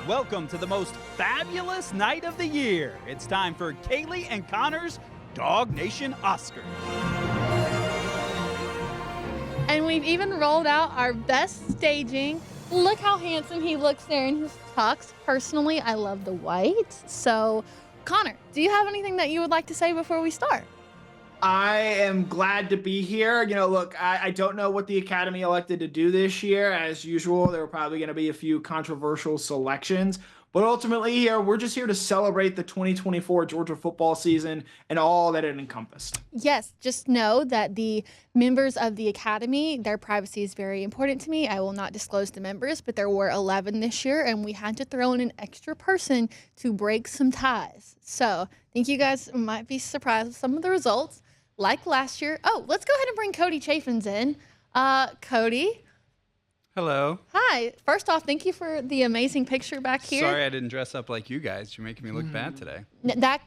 Welcome to the most fabulous night of the year. It's time for Kaylee and Connor's DawgNation Oscars. And we've even rolled out our best staging. Look how handsome he looks there in his tux. Personally, I love the white. So, Connor, do you have anything that you would like to say before we start? I am glad to be here. Look, I don't know what the Academy elected to do this year. As usual, there are probably going to be a few controversial selections. But ultimately here, we're just here to celebrate the 2024 Georgia football season and all that it encompassed. Yes, just know that the members of the Academy, their privacy is very important to me. I will not disclose the members, but there were 11 this year, and we had to throw in an extra person to break some ties. So I think you guys might be surprised with some of the results. Like last year. Oh, let's go ahead and bring Cody Chaffins in. Cody. Hello. Hi. First off, thank you for the amazing picture back here. Sorry I didn't dress up like you guys. You're making me look bad today. That's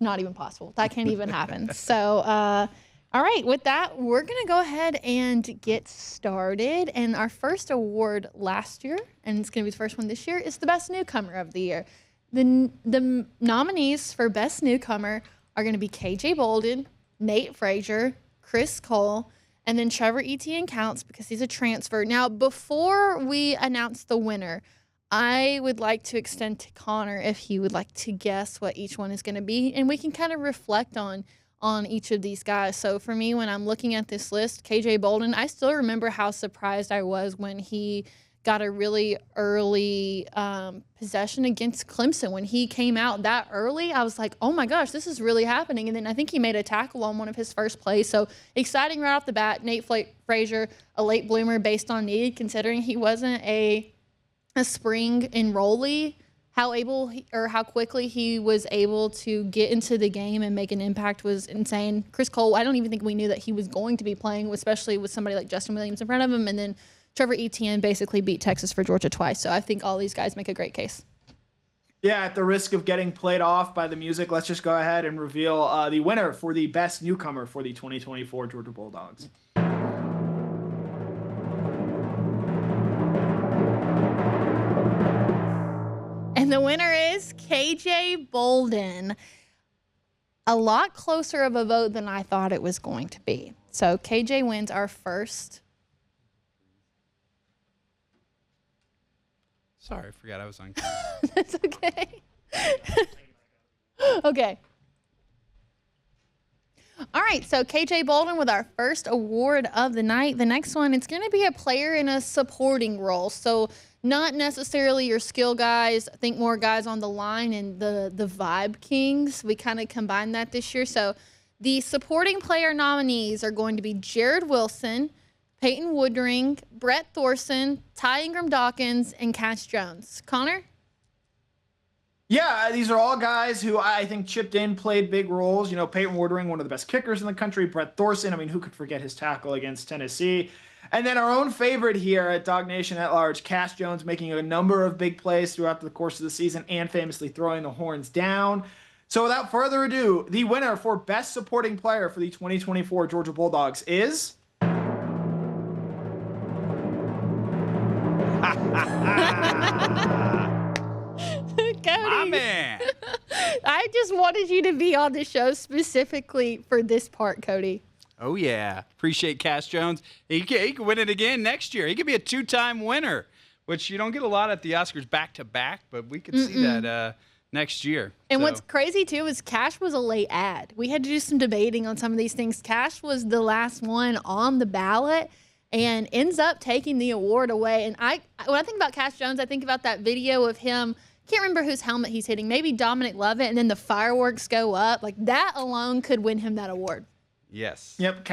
not even possible. That can't even happen. So, all right. With that, we're going to go ahead and get started. And our first award last year, and it's going to be the first one this year, is the Best Newcomer of the Year. The nominees for Best Newcomer are going to be KJ Bolden, Nate Frazier, Chris Cole, and then Trevor Etienne counts because he's a transfer. Now, before we announce the winner, I would like to extend to Connor if he would like to guess what each one is going to be, and we can kind of reflect on each of these guys. So for me, when I'm looking at this list, KJ Bolden, I still remember how surprised I was when he got a really early possession against Clemson. When he came out that early, I was like, oh my gosh, this is really happening. And then I think he made a tackle on one of his first plays. So exciting right off the bat. Nate Frazier, a late bloomer based on need, considering he wasn't a spring enrollee. How quickly he was able to get into the game and make an impact was insane. Chris Cole, I don't even think we knew that he was going to be playing, especially with somebody like Justin Williams in front of him. And then Trevor Etienne basically beat Texas for Georgia twice. So I think all these guys make a great case. Yeah, at the risk of getting played off by the music, let's just go ahead and reveal the winner for the Best Newcomer for the 2024 Georgia Bulldogs. And the winner is KJ Bolden. A lot closer of a vote than I thought it was going to be. So KJ wins our first. Sorry, I forgot I was on camera. That's okay. Okay. All right, so KJ Bolden with our first award of the night. The next one, it's going to be a player in a supporting role. So not necessarily your skill guys. I think more guys on the line and the vibe kings. We kind of combined that this year. So the supporting player nominees are going to be Jared Wilson, Peyton Woodring, Brett Thorson, Ty Ingram-Dawkins, and Cash Jones. Connor? Yeah, these are all guys who I think chipped in, played big roles. Peyton Woodring, one of the best kickers in the country. Brett Thorson, who could forget his tackle against Tennessee? And then our own favorite here at DawgNation at Large, Cash Jones, making a number of big plays throughout the course of the season and famously throwing the horns down. So without further ado, the winner for Best Supporting Player for the 2024 Georgia Bulldogs is... Cody. My man. I just wanted you to be on the show specifically for this part, Cody. Oh, yeah. Appreciate Cash Jones. He could win it again next year. He could be a two-time winner, which you don't get a lot at the Oscars back-to-back, but we could see that next year. And what's crazy, too, is Cash was a late ad. We had to do some debating on some of these things. Cash was the last one on the ballot and ends up taking the award away. And when I think about Cash Jones, I think about that video of him. Can't remember whose helmet he's hitting. Maybe Dominic Lovett, and then the fireworks go up. Like, that alone could win him that award. Yes. Yep,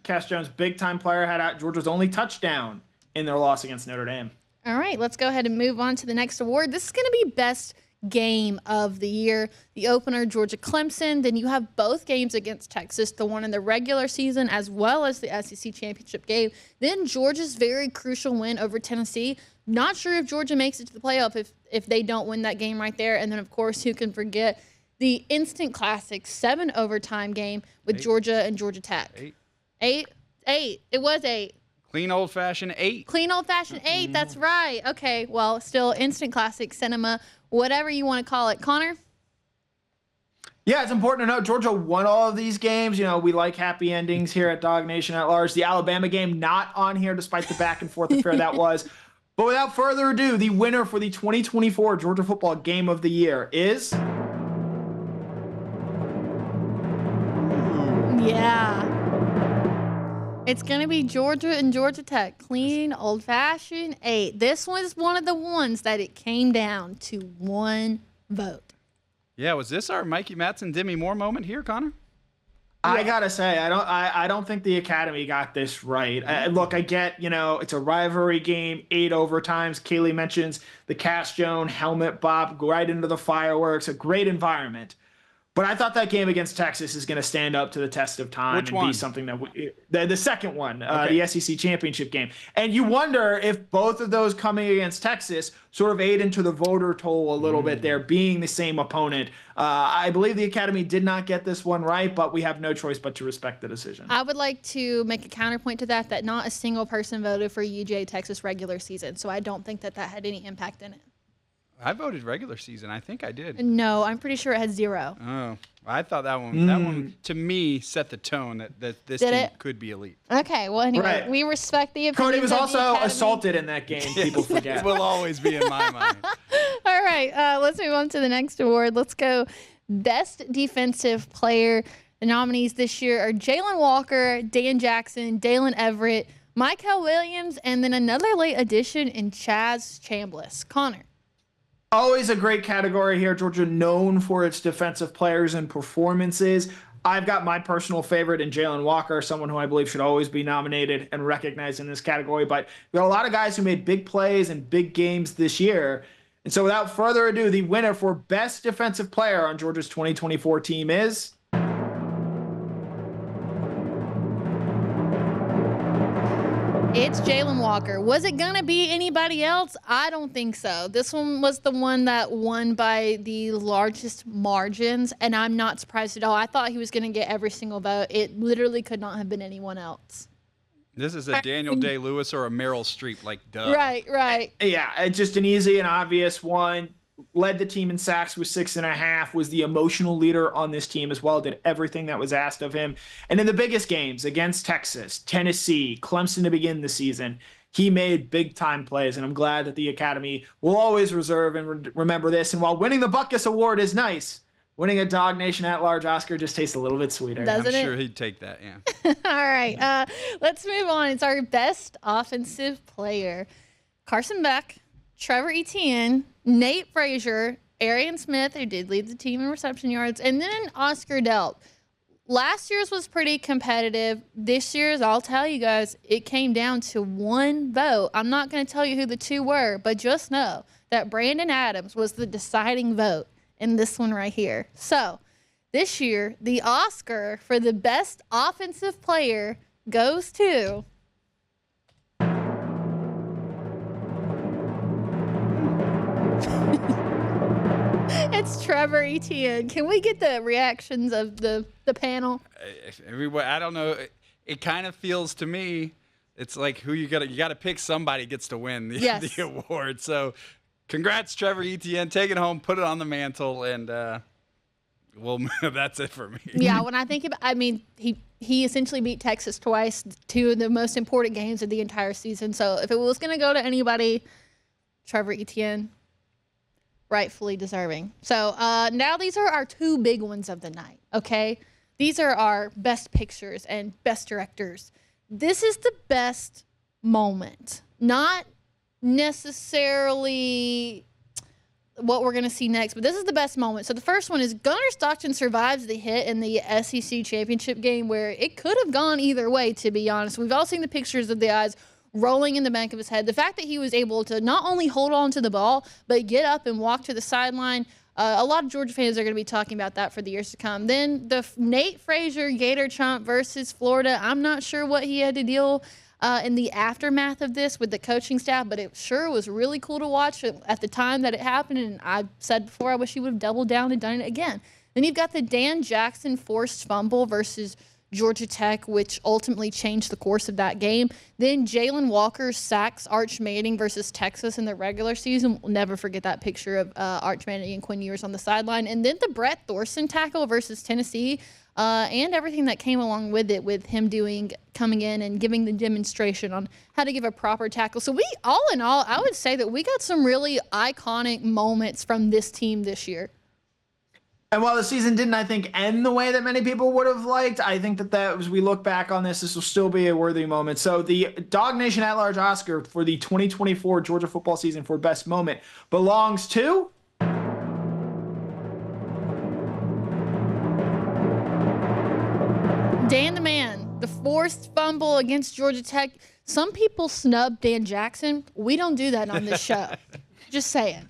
Cash Jones, big-time player, had out Georgia's only touchdown in their loss against Notre Dame. All right, let's go ahead and move on to the next award. This is going to be Best Game of the Year. The opener, Georgia-Clemson. Then you have both games against Texas, the one in the regular season as well as the SEC championship game. Then Georgia's very crucial win over Tennessee. Not sure if Georgia makes it to the playoff if they don't win that game right there. And then, of course, who can forget the instant classic 7 overtime game with Georgia and Georgia Tech. 8. It was 8. Clean old-fashioned 8. Clean old-fashioned 8, that's right. Okay, well, still instant classic cinema, whatever you want to call it. Connor? Yeah, it's important to note Georgia won all of these games. You know, we like happy endings here at DawgNation at Large. The Alabama game not on here despite the back and forth affair that was. But without further ado, the winner for the 2024 Georgia Football Game of the Year is... Yeah. It's going to be Georgia and Georgia Tech. Clean, old-fashioned 8. This was one of the ones that it came down to one vote. Yeah, was this our Mikey Matson, Demi Moore moment here, Connor? I gotta say, I don't think the Academy got this right. Look, I get, you know, it's a rivalry game, 8 overtimes. Kaylee mentions the Cass Jones helmet bop right into the fireworks, a great environment. But I thought that game against Texas is going to stand up to the test of time. Which one? Be something that the second one, Okay. the SEC championship game. And you wonder if both of those coming against Texas sort of ate into the voter toll a little bit there, being the same opponent. I believe the Academy did not get this one right, but we have no choice but to respect the decision. I would like to make a counterpoint to that not a single person voted for UGA Texas regular season, so I don't think that had any impact in it. I voted regular season. I think I did. No, I'm pretty sure it had 0. Oh, I thought that one to me set the tone that this team could be elite. Okay, well, anyway, Right. we respect the opinion. Cody was also assaulted in that game. People forget. It will always be in my mind. All right, let's move on to the next award. Let's go Best Defensive Player. The nominees this year are Jalen Walker, Dan Jackson, Dalen Everett, Michael Williams, and then another late addition in Chaz Chambliss. Connor. Always a great category here. Georgia known for its defensive players and performances. I've got my personal favorite in Jalen Walker, someone who I believe should always be nominated and recognized in this category. But there are a lot of guys who made big plays and big games this year. And so without further ado, the winner for Best Defensive Player on Georgia's 2024 team is... It's Jalen Walker. Was it going to be anybody else? I don't think so. This one was the one that won by the largest margins, and I'm not surprised at all. I thought he was going to get every single vote. It literally could not have been anyone else. This is a Daniel Day-Lewis or a Meryl Streep, like, duh. Right. Yeah, just an easy and obvious one. Led the team in sacks with 6.5, was the emotional leader on this team as well, did everything that was asked of him. And in the biggest games against Texas, Tennessee, Clemson to begin the season, he made big-time plays, and I'm glad that the Academy will always reserve and remember this. And while winning the Butkus Award is nice, winning a DawgNation at-large Oscar just tastes a little bit sweeter. Doesn't I'm it? sure he'd take that, yeah. All right. Let's move on. It's our Best Offensive Player. Carson Beck, Trevor Etienne, Nate Frazier, Arian Smith, who did lead the team in reception yards, and then Oscar Delp. Last year's was pretty competitive. This year's, I'll tell you guys, it came down to one vote. I'm not going to tell you who the two were, but just know that Brandon Adams was the deciding vote in this one right here. So this year, the Oscar for the Best Offensive Player goes to... It's Trevor Etienne. Can we get the reactions of the panel? Everybody, I don't know. It kind of feels to me, it's like who you got to pick. Somebody gets to win the award. So, congrats, Trevor Etienne. Take it home, put it on the mantle, and well, that's it for me. Yeah, when I think about, I mean, he essentially beat Texas twice, two of the most important games of the entire season. So, if it was going to go to anybody, Trevor Etienne. Rightfully deserving. So now these are our two big ones of the night, okay? These are our best pictures and best directors. This is the best moment, not necessarily what we're going to see next, but this is the best moment. So the first one is Gunnar Stockton survives the hit in the SEC championship game where it could have gone either way, to be honest. We've all seen the pictures of the eyes rolling in the back of his head. The fact that he was able to not only hold on to the ball, but get up and walk to the sideline, a lot of Georgia fans are going to be talking about that for the years to come. Then the Nate Frazier Gator Chomp versus Florida. I'm not sure what he had to deal in the aftermath of this with the coaching staff, but it sure was really cool to watch at the time that it happened. And I said before, I wish he would have doubled down and done it again. Then you've got the Dan Jackson forced fumble versus Georgia Tech, which ultimately changed the course of that game. Then Jalen Walker sacks Arch Manning versus Texas in the regular season. We'll never forget that picture of Arch Manning and Quinn Ewers on the sideline. And then the Brett Thorson tackle versus Tennessee, and everything that came along with it, with him coming in and giving the demonstration on how to give a proper tackle. So we, all in all, I would say that we got some really iconic moments from this team this year. And while the season didn't, I think, end the way that many people would have liked, I think that as we look back on this will still be a worthy moment. So the DawgNation at-large Oscar for the 2024 Georgia football season for best moment belongs to Dan the Man, the forced fumble against Georgia Tech. Some people snub Dan Jackson. We don't do that on this show. Just saying.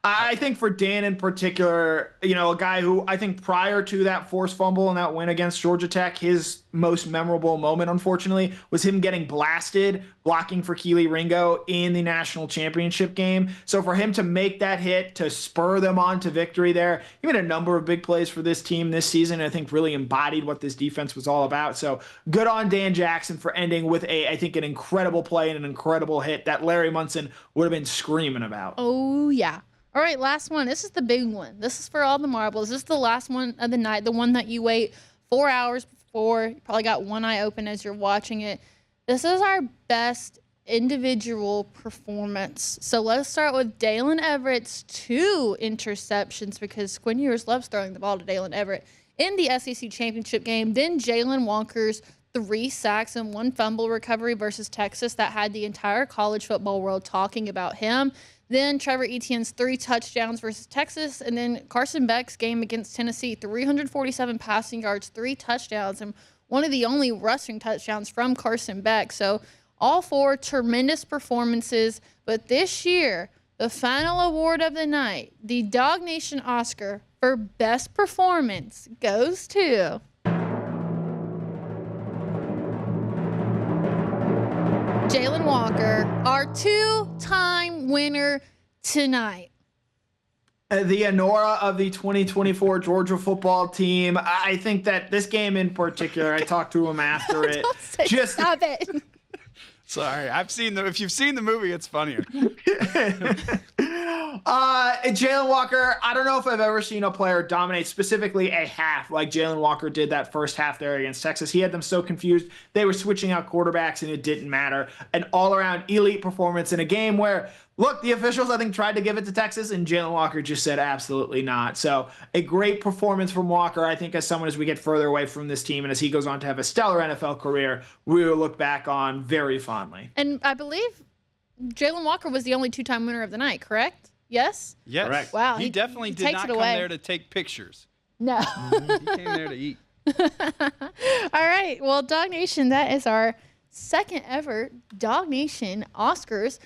I think for Dan in particular, a guy who I think prior to that forced fumble and that win against Georgia Tech, his most memorable moment, unfortunately, was him getting blasted, blocking for Keely Ringo in the national championship game. So for him to make that hit, to spur them on to victory there, he made a number of big plays for this team this season, and I think really embodied what this defense was all about. So good on Dan Jackson for ending with I think an incredible play and an incredible hit that Larry Munson would have been screaming about. Oh, yeah. All right, last one. This is the big one. This is for all the marbles. This is the last one of the night, the one that you wait 4 hours before. You probably got one eye open as you're watching it. This is our best individual performance. So let's start with Dalen Everett's 2 interceptions, because Quinn Ewers loves throwing the ball to Dalen Everett in the SEC championship game. Then Jalen Walker's 3 sacks and 1 fumble recovery versus Texas that had the entire college football world talking about him. Then Trevor Etienne's 3 touchdowns versus Texas, and then Carson Beck's game against Tennessee, 347 passing yards, 3 touchdowns, and one of the only rushing touchdowns from Carson Beck. So all 4 tremendous performances. But this year, the final award of the night, the DawgNation Oscar for best performance, goes to Jalen Walker, our 2-time winner tonight. The Anora of the 2024 Georgia football team. I think that this game in particular, I talked to him after it. Stop it. Sorry, if you've seen the movie, it's funnier. Jalen Walker, I don't know if I've ever seen a player dominate specifically a half like Jalen Walker did that first half there against Texas. He had them so confused. They were switching out quarterbacks and it didn't matter. An all-around elite performance in a game where, look, the officials, I think, tried to give it to Texas, and Jalen Walker just said absolutely not. So a great performance from Walker, I think, as someone as we get further away from this team and as he goes on to have a stellar NFL career, we will look back on very fondly. And I believe Jalen Walker was the only 2-time winner of the night, correct? Yes? Yes. Correct. Wow. He definitely did not come there to take pictures. No. He came there to eat. All right. Well, DawgNation, that is our second ever DawgNation Oscars.